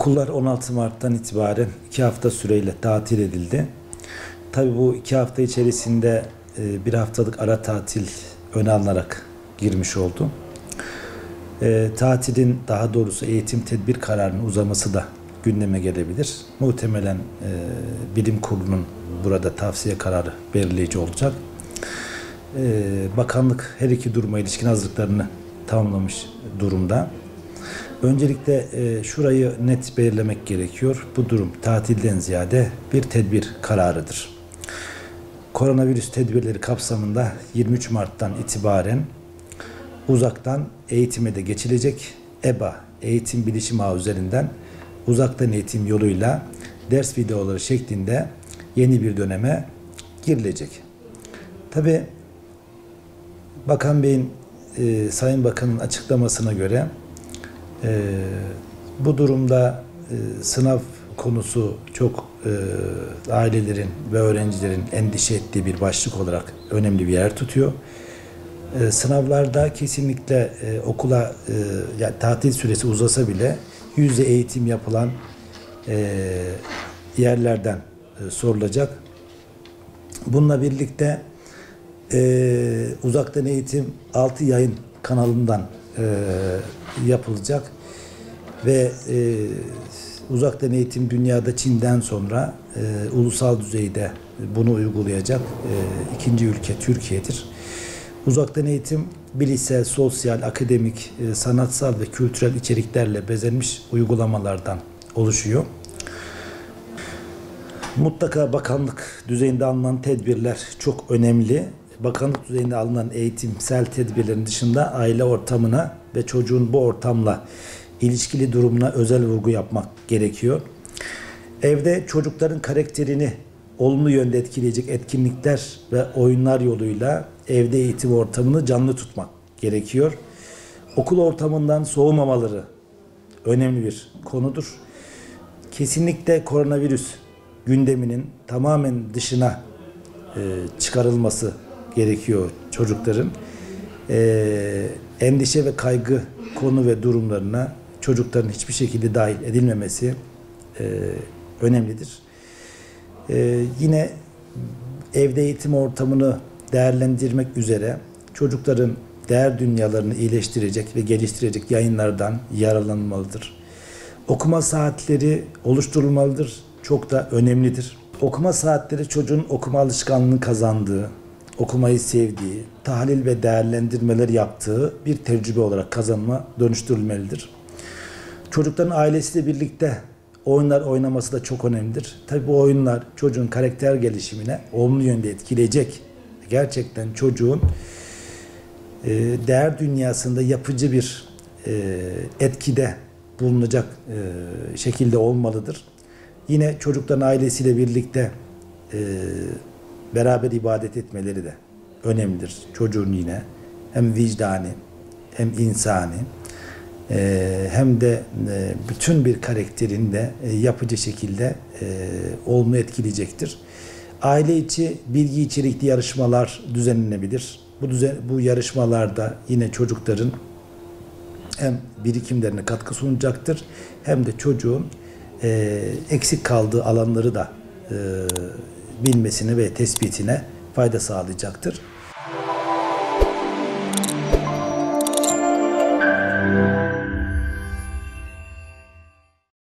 Okullar 16 Mart'tan itibaren 2 hafta süreyle tatil edildi. Tabii bu 2 hafta içerisinde bir haftalık ara tatil öne alınarak girmiş oldu. Tatilin, daha doğrusu eğitim tedbir kararının uzaması da gündeme gelebilir. Muhtemelen bilim kurulunun burada tavsiye kararı belirleyici olacak. Bakanlık her iki duruma ilişkin hazırlıklarını tamamlamış durumda. Öncelikle şurayı net belirlemek gerekiyor. Bu durum tatilden ziyade bir tedbir kararıdır. Koronavirüs tedbirleri kapsamında 23 Mart'tan itibaren uzaktan eğitime de geçilecek. EBA, Eğitim Bilişim Ağı üzerinden uzaktan eğitim yoluyla ders videoları şeklinde yeni bir döneme girilecek. Tabii Bakan Bey'in, Sayın Bakan'ın açıklamasına göre bu durumda sınav konusu çok ailelerin ve öğrencilerin endişe ettiği bir başlık olarak önemli bir yer tutuyor. Sınavlarda kesinlikle okula yani tatil süresi uzasa bile yüz yüze eğitim yapılan yerlerden sorulacak. Bununla birlikte uzaktan eğitim 6 yayın kanalından yapılacak ve uzaktan eğitim dünyada Çin'den sonra ulusal düzeyde bunu uygulayacak ikinci ülke Türkiye'dir. Uzaktan eğitim bilişsel, sosyal, akademik, sanatsal ve kültürel içeriklerle bezenmiş uygulamalardan oluşuyor. Mutlaka bakanlık düzeyinde alınan tedbirler çok önemli. Bakanlık düzeyinde alınan eğitimsel tedbirlerin dışında aile ortamına ve çocuğun bu ortamla ilişkili durumuna özel vurgu yapmak gerekiyor. Evde çocukların karakterini olumlu yönde etkileyecek etkinlikler ve oyunlar yoluyla evde eğitim ortamını canlı tutmak gerekiyor. Okul ortamından soğumamaları önemli bir konudur. Kesinlikle koronavirüs gündeminin tamamen dışına çıkarılması gerekiyor çocukların. Endişe ve kaygı konu ve durumlarına çocukların hiçbir şekilde dahil edilmemesi önemlidir. Yine evde eğitim ortamını değerlendirmek üzere çocukların değer dünyalarını iyileştirecek ve geliştirecek yayınlardan yararlanılmalıdır. Okuma saatleri oluşturulmalıdır. Çok da önemlidir. Okuma saatleri çocuğun okuma alışkanlığını kazandığı, okumayı sevdiği, tahlil ve değerlendirmeler yaptığı bir tecrübe olarak kazanıma dönüştürülmelidir. Çocukların ailesiyle birlikte oyunlar oynaması da çok önemlidir. Tabii bu oyunlar çocuğun karakter gelişimine olumlu yönde etkileyecek. Gerçekten çocuğun değer dünyasında yapıcı bir etkide bulunacak şekilde olmalıdır. Yine çocukların ailesiyle birlikte beraber ibadet etmeleri de önemlidir. Çocuğun yine hem vicdani hem insani hem de bütün bir karakterini de yapıcı şekilde olumlu etkileyecektir. Aile içi bilgi içerikli yarışmalar düzenlenebilir. Bu yarışmalarda yine çocukların hem birikimlerine katkı sunacaktır hem de çocuğun eksik kaldığı alanları da bilmesine ve tespitine fayda sağlayacaktır.